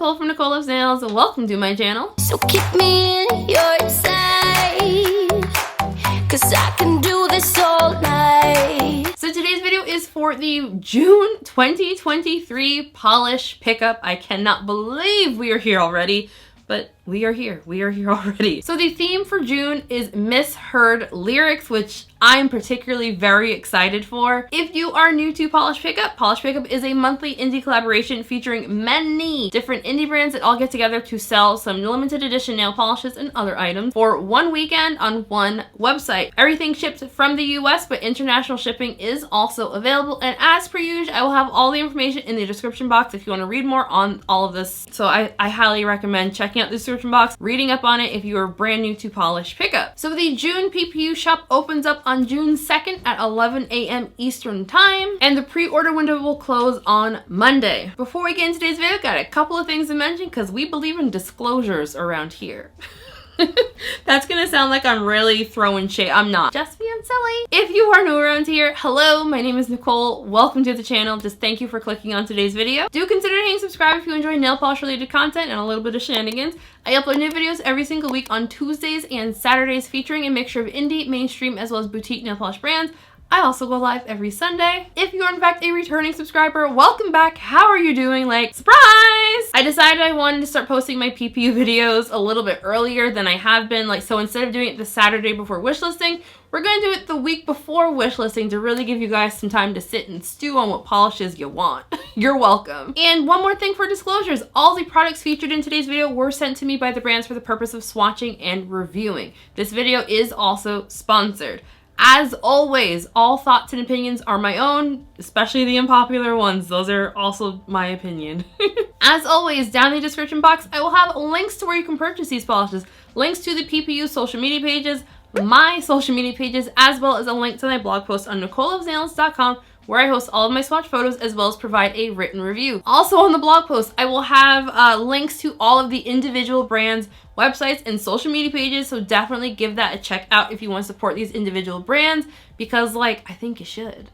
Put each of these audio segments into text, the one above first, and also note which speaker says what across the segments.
Speaker 1: Nicole from Nicole Loves Nails, and welcome to my channel.
Speaker 2: So keep me in your sight, 'cause I can do this all night.
Speaker 1: So today's video is for the June 2023 polish pickup. I cannot believe we are here already, but we are here. We are here already. So the theme for June is Misheard Lyrics, which I'm particularly very excited for. If you are new to Polish Pickup is a monthly indie collaboration featuring many different indie brands that all get together to sell some limited edition nail polishes and other items for one weekend on one website. Everything ships from the US, but international shipping is also available. And as per usual, I will have all the information in the description box if you want to read more on all of this. So I highly recommend checking out the description box, reading up on it if you are brand new to Polish Pickup. So the June PPU shop opens up on June 2nd at 11 a.m. Eastern time, and the pre-order window will close on Monday. Before we get into today's video, got a couple of things to mention because we believe in disclosures around here. That's gonna sound like I'm really throwing shade. I'm not. Just being silly. If you are new around here, hello, my name is Nicole. Welcome to the channel. Just thank you for clicking on today's video. Do consider hitting subscribe if you enjoy nail polish related content and a little bit of shenanigans. I upload new videos every single week on Tuesdays and Saturdays featuring a mixture of indie, mainstream, as well as boutique nail polish brands. I also go live every Sunday. If you are in fact a returning subscriber, welcome back. How are you doing? Like, surprise! I decided I wanted to start posting my PPU videos a little bit earlier than I have been. So instead of doing it the Saturday before wish listing, we're gonna do it the week before wish listing to really give you guys some time to sit and stew on what polishes you want. You're welcome. And one more thing for disclosures, all the products featured in today's video were sent to me by the brands for the purpose of swatching and reviewing. This video is also sponsored. As always, all thoughts and opinions are my own, especially the unpopular ones. Those are also my opinion. As always, down in the description box, I will have links to where you can purchase these polishes, links to the PPU social media pages, my social media pages, as well as a link to my blog post on NicoleLovesNails.com, where I host all of my swatch photos as well as provide a written review. Also on the blog post, I will have links to all of the individual brands, websites, and social media pages, so definitely give that a check out if you want to support these individual brands, because I think you should.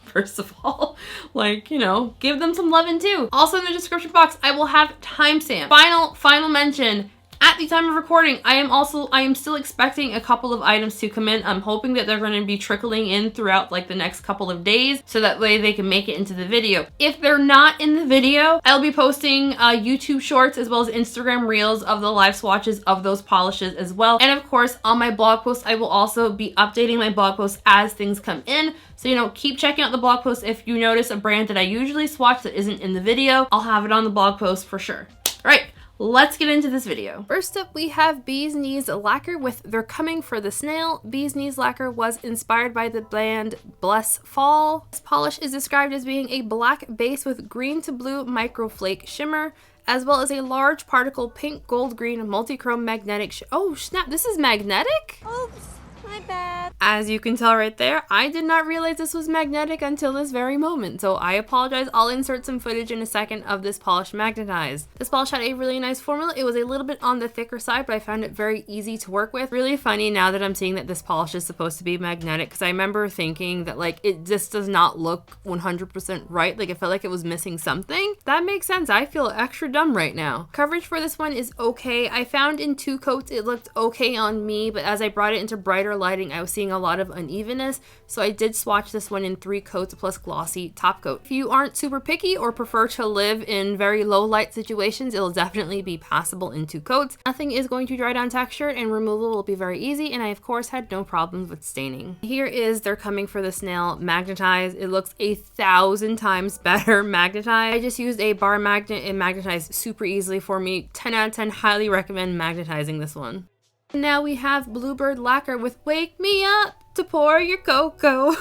Speaker 1: First of all, give them some loving too. Also in the description box, I will have timestamp. Final mention. At the time of recording, I am still expecting a couple of items to come in. I'm hoping that they're going to be trickling in throughout the next couple of days, so that way they can make it into the video. If they're not in the video, I'll be posting YouTube shorts as well as Instagram reels of the live swatches of those polishes as well. And of course, on my blog post, I will also be updating my blog post as things come in. So, keep checking out the blog post. If you notice a brand that I usually swatch that isn't in the video, I'll have it on the blog post for sure. All right. Let's get into this video. First up, we have Bee's Knees Lacquer with They're Coming for the Snail. Bee's Knees Lacquer was inspired by the band Bless Fall. This polish is described as being a black base with green to blue microflake shimmer, as well as a large particle pink, gold, green, multi-chrome magnetic oh snap, this is magnetic?
Speaker 2: Oops, my bad.
Speaker 1: As you can tell right there, I did not realize this was magnetic until this very moment, so I apologize. I'll insert some footage in a second of this polish magnetized. This polish had a really nice formula. It was a little bit on the thicker side, but I found it very easy to work with. Really funny now that I'm seeing that this polish is supposed to be magnetic, because I remember thinking that it just does not look 100% right. It felt like it was missing something. That makes sense. I feel extra dumb right now. Coverage for this one is okay. I found in 2 coats it looked okay on me, but as I brought it into brighter lighting, I was seeing a lot of unevenness, so I did swatch this one in 3 coats plus glossy top coat. If you aren't super picky or prefer to live in very low light situations, it'll definitely be passable in 2 coats. Nothing is going to dry down texture, and removal will be very easy, and I of course had no problems with staining. Here is They're Coming for the Snail magnetized. It looks 1,000 times better magnetized. I just used a bar magnet and magnetized super easily for me. 10 out of 10, highly recommend magnetizing this one. Now we have Bluebird Lacquer with Wake Me Up to Pour Your Cocoa.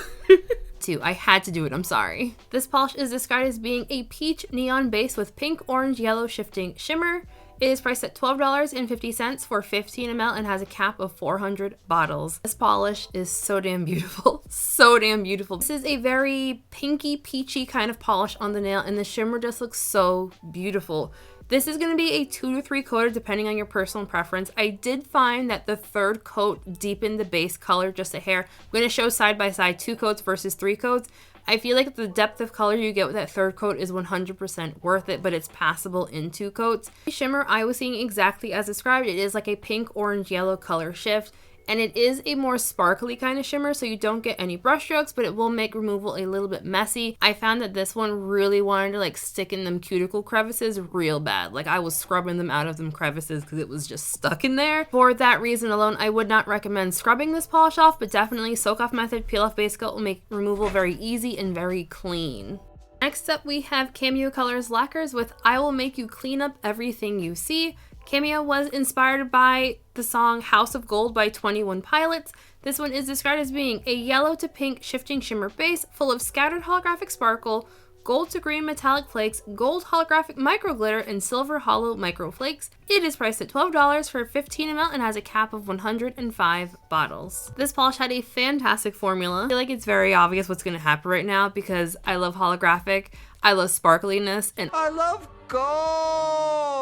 Speaker 1: I had to do it, I'm sorry. This polish is described as being a peach neon base with pink, orange, yellow shifting shimmer. It is priced at $12.50 for 15 ml and has a cap of 400 bottles. This polish is so damn beautiful. So damn beautiful. This is a very pinky, peachy kind of polish on the nail, and the shimmer just looks so beautiful. This is going to be a 2 to 3 coater depending on your personal preference. I did find that the 3rd coat deepened the base color just a hair. I'm going to show side by side 2 coats versus 3 coats. I feel like the depth of color you get with that third coat is 100% worth it, but it's passable in 2 coats. The shimmer I was seeing exactly as described. It is like a pink, orange, yellow color shift. And it is a more sparkly kind of shimmer, so you don't get any brush strokes, but it will make removal a little bit messy. I found that this one really wanted to like stick in them cuticle crevices real bad. Like I was scrubbing them out of them crevices because it was just stuck in there. For that reason alone, I would not recommend scrubbing this polish off, but definitely soak off method, peel off base coat will make removal very easy and very clean. Next up, we have Cameo Colors Lacquers with I Will Make You Clean Up Everything You See. Cameo was inspired by the song House of Gold by 21 Pilots. This one is described as being a yellow to pink shifting shimmer base full of scattered holographic sparkle, gold to green metallic flakes, gold holographic micro glitter, and silver hollow micro flakes. It is priced at $12 for 15 ml and has a cap of 105 bottles. This polish had a fantastic formula. I feel like it's very obvious what's going to happen right now because I love holographic, I love sparkliness, and
Speaker 3: I love gold.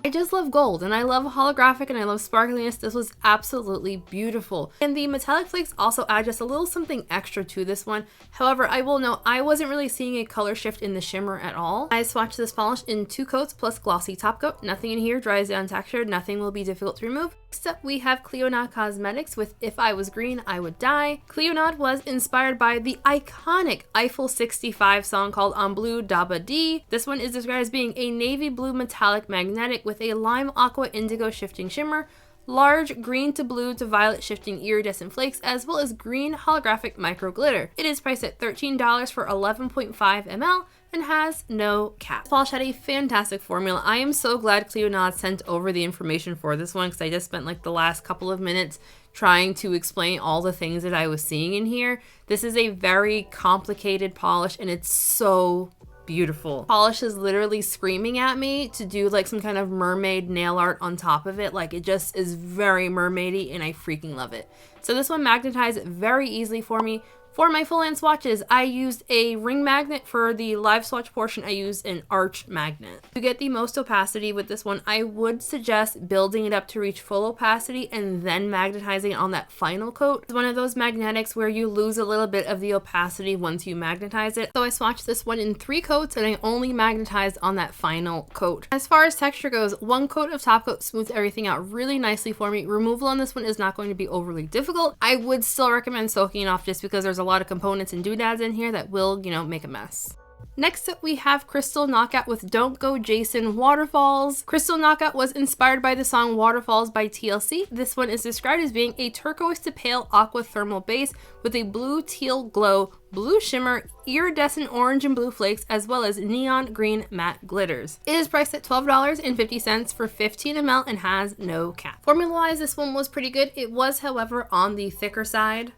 Speaker 1: I just love gold, and I love holographic, and I love sparkliness. This was absolutely beautiful. And the metallic flakes also add just a little something extra to this one. However, I will note I wasn't really seeing a color shift in the shimmer at all. I swatched this polish in 2 coats plus glossy top coat. Nothing in here dries down textured. Nothing will be difficult to remove. Next up, we have Clionadh Cosmetics with If I Was Green, I Would Die. Clionadh was inspired by the iconic Eiffel 65 song called En Bleu Daba Dee. This one is described as being a navy blue metallic magnetic with a lime aqua indigo shifting shimmer, large green to blue to violet shifting iridescent flakes, as well as green holographic micro glitter. It is priced at $13 for 11.5 ml and has no cap. This polish had a fantastic formula. I am so glad Clionadh sent over the information for this one because I just spent like the last couple of minutes trying to explain all the things that I was seeing in here. This is a very complicated polish and it's so beautiful. Polish is literally screaming at me to do like some kind of mermaid nail art on top of it. Like it just is very mermaidy and I freaking love it. So this one magnetized very easily for me. For my full hand swatches, I used a ring magnet. For the live swatch portion, I used an arch magnet. To get the most opacity with this one, I would suggest building it up to reach full opacity and then magnetizing it on that final coat. It's one of those magnetics where you lose a little bit of the opacity once you magnetize it. So I swatched this one in 3 coats and I only magnetized on that final coat. As far as texture goes, 1 coat of top coat smoothed everything out really nicely for me. Removal on this one is not going to be overly difficult. I would still recommend soaking it off just because there's a lot of components and doodads in here that will, make a mess. Next up, we have Crystal Knockout with Don't Go Jason Waterfalls. Crystal Knockout was inspired by the song Waterfalls by TLC. This one is described as being a turquoise to pale aqua thermal base with a blue teal glow, blue shimmer, iridescent orange and blue flakes, as well as neon green matte glitters. It is priced at $12.50 for 15 ml and has no cap. Formula-wise, this one was pretty good. It was, however, on the thicker side,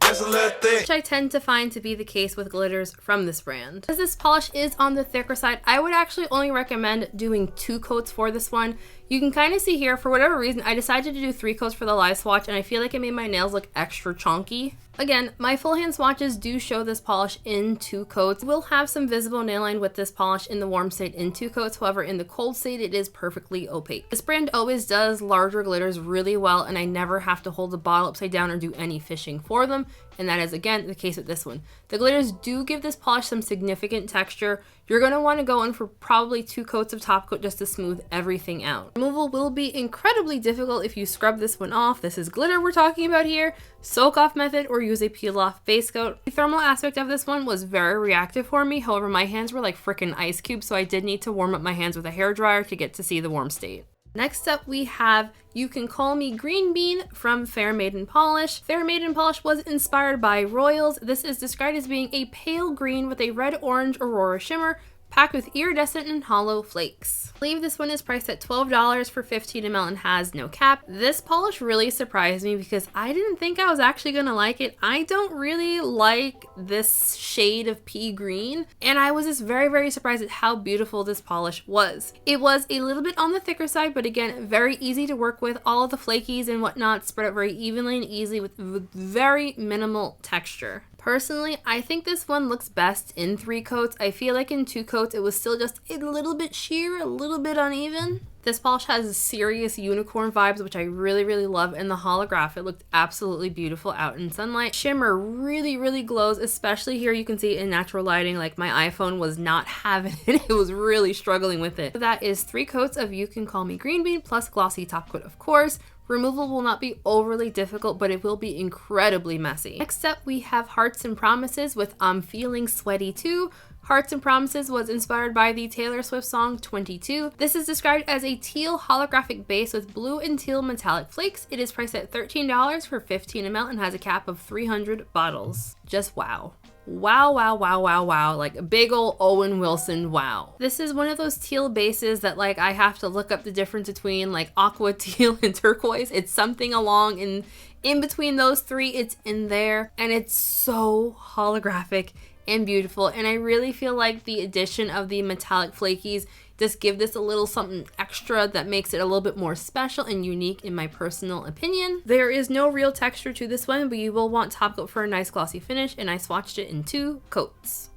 Speaker 1: which I tend to find to be the case with glitters from this brand. As this polish is on the thicker side, I would actually only recommend doing 2 coats for this one. You can kind of see here, for whatever reason, I decided to do 3 coats for the live swatch, and I feel like it made my nails look extra chunky. Again, my full hand swatches do show this polish in 2 coats. We'll have some visible nail line with this polish in the warm state in 2 coats. However, in the cold state, it is perfectly opaque. This brand always does larger glitters really well, and I never have to hold the bottle upside down or do any fishing for them. And that is, again, the case with this one. The glitters do give this polish some significant texture. You're going to want to go in for probably 2 coats of top coat just to smooth everything out. Removal will be incredibly difficult if you scrub this one off. This is glitter we're talking about here. Soak off method or use a peel off base coat. The thermal aspect of this one was very reactive for me. However, my hands were like freaking ice cubes, so I did need to warm up my hands with a hairdryer to get to see the warm state. Next up, we have You Can Call Me Green Bean from Fair Maiden Polish. Fair Maiden Polish was inspired by Royals. This is described as being a pale green with a red-orange aurora shimmer, packed with iridescent and hollow flakes. I believe this one is priced at $12 for 15 ml and has no cap. This polish really surprised me because I didn't think I was actually gonna like it. I don't really like this shade of pea green, and I was just very, very surprised at how beautiful this polish was. It was a little bit on the thicker side, but again, very easy to work with. All of the flakies and whatnot spread out very evenly and easily with very minimal texture. Personally, I think this one looks best in 3 coats. I feel like in 2 coats, it was still just a little bit sheer, a little bit uneven. This polish has serious unicorn vibes, which I really, really love. In the holograph, it looked absolutely beautiful out in sunlight. Shimmer really, really glows, especially here you can see in natural lighting. Like my iPhone was not having it. It was really struggling with it. So that is 3 coats of You Can Call Me Green Bean plus glossy top coat, of course. Removal will not be overly difficult, but it will be incredibly messy. Next up, we have Hearts and Promises with I'm Feeling Sweaty Too. Hearts and Promises was inspired by the Taylor Swift song 22. This is described as a teal holographic base with blue and teal metallic flakes. It is priced at $13 for 15 ml and has a cap of 300 bottles. Just wow. Wow, wow, wow, wow, wow. Like a big ol' Owen Wilson wow. This is one of those teal bases that like I have to look up the difference between like aqua, teal, and turquoise. It's something along in between those 3. It's in there and it's so holographic and beautiful. And I really feel like the addition of the metallic flakies just give this a little something extra that makes it a little bit more special and unique in my personal opinion. There is no real texture to this one, but you will want top coat for a nice glossy finish, and I swatched it in 2 coats.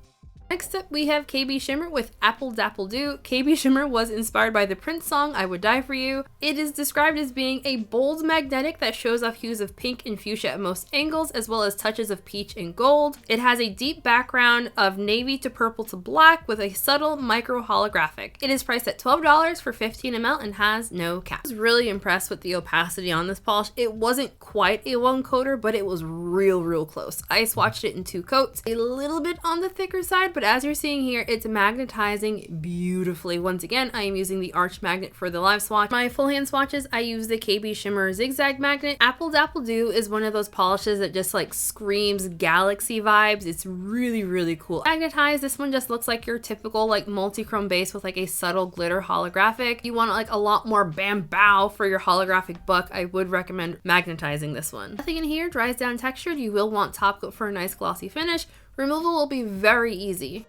Speaker 1: Next up, we have KBShimmer with Apple Dapple Do. KBShimmer was inspired by the Prince song, I Would Die For You. It is described as being a bold magnetic that shows off hues of pink and fuchsia at most angles, as well as touches of peach and gold. It has a deep background of navy to purple to black with a subtle micro holographic. It is priced at $12 for 15 ml and has no cap. I was really impressed with the opacity on this polish. It wasn't quite a 1-coater, but it was real close. I swatched it in 2 coats. A little bit on the thicker side, but as you're seeing here, it's magnetizing beautifully. Once again, I am using the Arch Magnet for the live swatch. My full hand swatches, I use the KBShimmer Zigzag Magnet. Apple Dapple Do is one of those polishes that just like screams galaxy vibes. It's really cool. Magnetized, this one just looks like your typical like multi-chrome base with like a subtle glitter holographic. You want like a lot more bam bow for your holographic buck, I would recommend magnetizing this one. Nothing in here dries down textured. You will want top coat for a nice glossy finish. Removal will be very easy.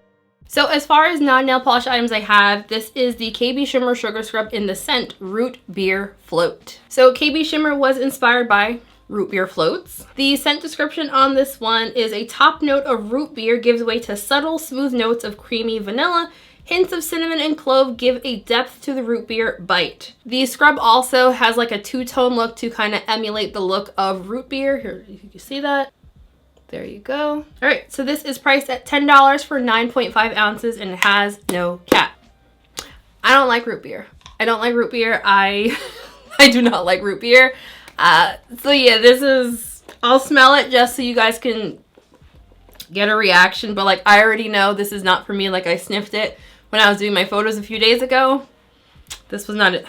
Speaker 1: So as far as non-nail polish items I have, this is the KBShimmer Sugar Scrub in the scent Root Beer Float. So KBShimmer was inspired by root beer floats. The scent description on this one is a top note of root beer gives way to subtle, smooth notes of creamy vanilla. Hints of cinnamon and clove give a depth to the root beer bite. The scrub also has like a 2-tone look to kind of emulate the look of root beer. Here, you can see that. There you go. All right, so this is priced at $10 for 9.5 ounces and it has no cap. I don't like root beer. I don't like root beer. I do not like root beer. So yeah, this is, I'll smell it just so you guys can get a reaction, but like I already know this is not for me. Like I sniffed it when I was doing my photos a few days ago. This was not it.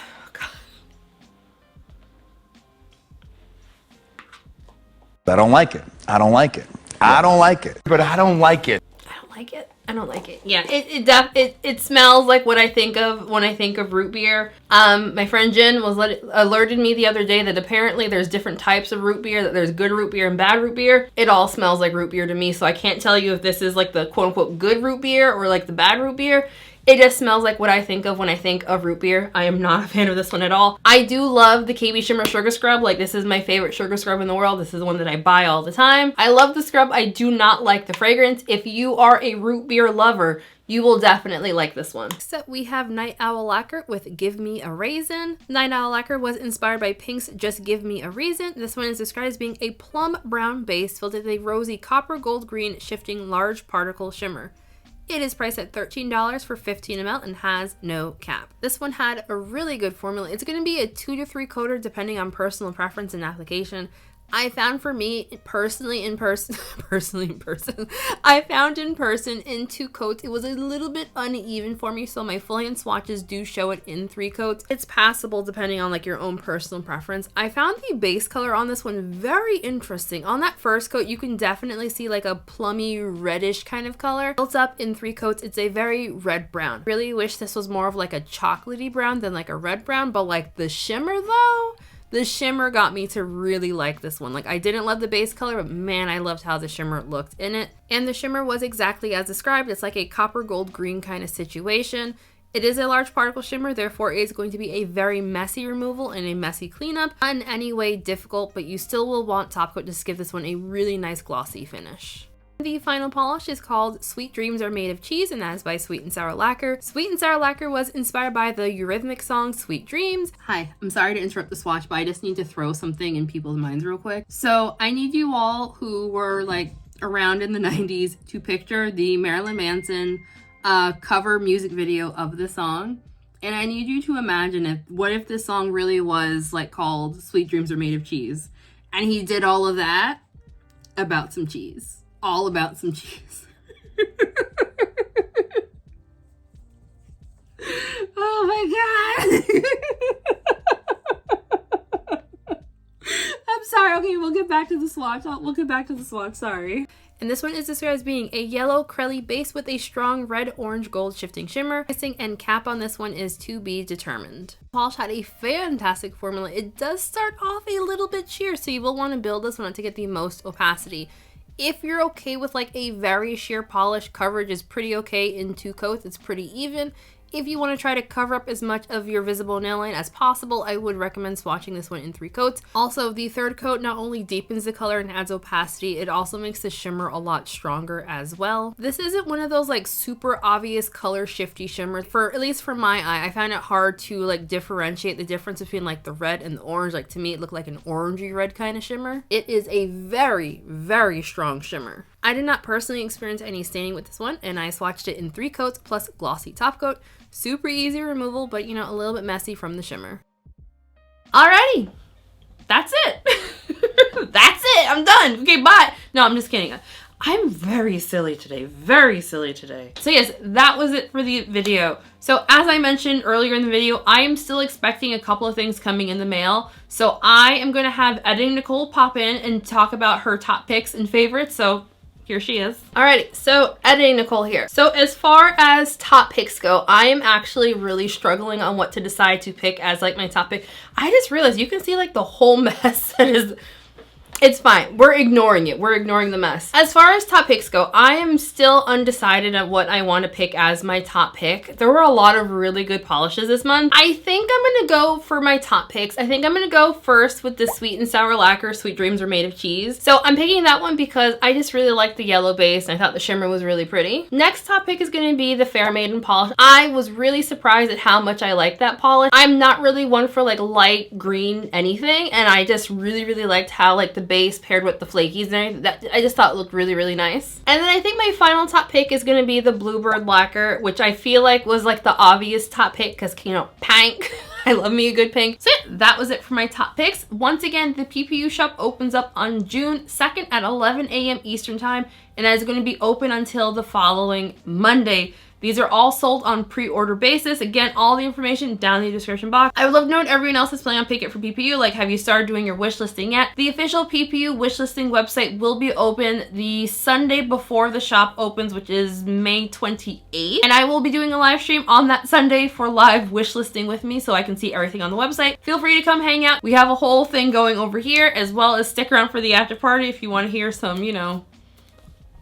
Speaker 3: I don't like it. I don't like it. I don't like it. But I don't like it.
Speaker 1: I don't like it. I don't like it. Yeah, it smells like what I think of when I think of root beer. My friend Jen was alerted me the other day that apparently there's different types of root beer, that there's good root beer and bad root beer. It all smells like root beer to me, so I can't tell you if this is like the quote unquote good root beer or like the bad root beer. It just smells like what I think of when I think of root beer. I am not a fan of this one at all. I do love the KBShimmer Sugar Scrub. Like this is my favorite sugar scrub in the world. This is the one that I buy all the time. I love the scrub. I do not like the fragrance. If you are a root beer lover, you will definitely like this one. Next up, we have Night Owl Lacquer with Give Me a Raisin. Night Owl Lacquer was inspired by Pink's Just Give Me a Reason. This one is described as being a plum brown base filled with a rosy copper gold green shifting large particle shimmer. It is priced at $13 for 15 ml and has no cap. This one had a really good formula. It's going to be a 2 to 3 coater depending on personal preference and application. I found for me personally in person, I found in person in 2 coats. It was a little bit uneven for me, so my full hand swatches do show it in 3 coats. It's passable depending on like your own personal preference. I found the base color on this one very interesting. On that first coat, you can definitely see like a plummy reddish kind of color. Built up in 3 coats, it's a very red brown. Really wish this was more of like a chocolatey brown than like a red brown, but like the shimmer though, the shimmer got me to really like this one. Like I didn't love the base color, but man, I loved how the shimmer looked in it. And the shimmer was exactly as described. It's like a copper gold green kind of situation. It is a large particle shimmer, therefore it is going to be a very messy removal and a messy cleanup. Not in any way difficult, but you still will want top coat to give this one a really nice glossy finish. The final polish is called Sweet Dreams Are Made of Cheese, and that is by Sweet and Sour Lacquer. Sweet and Sour Lacquer was inspired by the Eurythmics song Sweet Dreams. Hi, I'm sorry to interrupt the swatch, but I just need to throw something in people's minds real quick. So I need you all who were like around in the 90s to picture the Marilyn Manson cover music video of the song. And I need you to imagine what if this song really was like called Sweet Dreams Are Made of Cheese. And he did all of that about some cheese. All about some cheese. Oh my god. I'm sorry. Okay, we'll get back to the swatch. We'll get back to the swatch. Sorry. And this one is described as being a yellow crelly base with a strong red, orange, gold shifting shimmer. Pricing and cap on this one is to be determined. Polish had a fantastic formula. It does start off a little bit sheer, so you will want to build this one to get the most opacity. If you're okay with like a very sheer polish, coverage is pretty okay in 2 coats. It's pretty even. If you want to try to cover up as much of your visible nail line as possible, I would recommend swatching this one in 3 coats. Also, the 3rd coat not only deepens the color and adds opacity, it also makes the shimmer a lot stronger as well. This isn't one of those like super obvious color shifty shimmers. At least for my eye, I found it hard to like differentiate the difference between like the red and the orange. Like to me, it looked like an orangey red kind of shimmer. It is a very, very strong shimmer. I did not personally experience any staining with this one, and I swatched it in 3 coats plus glossy top coat. Super easy removal, but you know, a little bit messy from the shimmer. Alrighty, that's it. That's it, I'm done. Okay, bye. No, I'm just kidding. I'm very silly today, very silly today. So yes, that was it for the video. So as I mentioned earlier in the video, I am still expecting a couple of things coming in the mail. So I am gonna have Editing Nicole pop in and talk about her top picks and favorites. So here she is. Alrighty, so Editing Nicole here. So as far as top picks go, I am actually really struggling on what to decide to pick as like my top pick. I just realized you can see like the whole mess that is. It's fine. We're ignoring it. We're ignoring the mess. As far as top picks go, I am still undecided on what I want to pick as my top pick. There were a lot of really good polishes this month. I think I'm going to go for my top picks. I think I'm going to go first with the Sweet and Sour Lacquer Sweet Dreams Are Made of Cheese. So I'm picking that one because I just really like the yellow base and I thought the shimmer was really pretty. Next top pick is going to be the Fair Maiden polish. I was really surprised at how much I like that polish. I'm not really one for like light green anything, and I just really, really liked how like the base paired with the flakies and everything. That I just thought looked really, really nice. And then I think my final top pick is going to be the Bluebird Lacquer, which I feel like was like the obvious top pick because, you know, pink. I love me a good pink. So yeah, that was it for my top picks. Once again, the PPU shop opens up on June 2nd at 11 a.m. Eastern time, and that is going to be open until the following Monday. These are all sold on pre-order basis. Again, all the information down in the description box. I would love to know what everyone else is planning on picking it for PPU. Like, have you started doing your wish listing yet? The official PPU wish listing website will be open the Sunday before the shop opens, which is May 28th. And I will be doing a live stream on that Sunday for live wish listing with me so I can see everything on the website. Feel free to come hang out. We have a whole thing going over here, as well as stick around for the after party if you want to hear some, you know,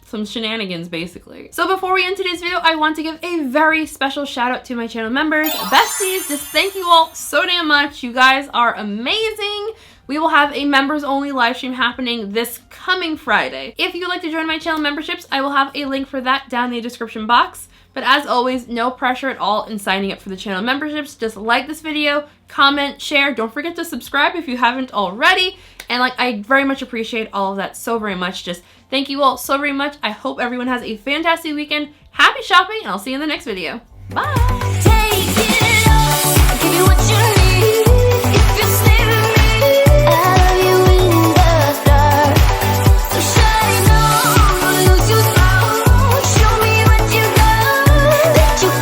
Speaker 1: some shenanigans basically. So before we end today's video, I want to give a very special shout out to my channel members, besties. Just thank you all so damn much. You guys are amazing. We will have a members only live stream happening this coming Friday. If you'd like to join my channel memberships, I will have a link for that down in the description box. But as always, no pressure at all in signing up for the channel memberships. Just like this video, comment, share. Don't forget to subscribe if you haven't already. And like, I very much appreciate all of that so very much. Just thank you all so very much. I hope everyone has a fantastic weekend. Happy shopping, and I'll see you in the next video. Bye!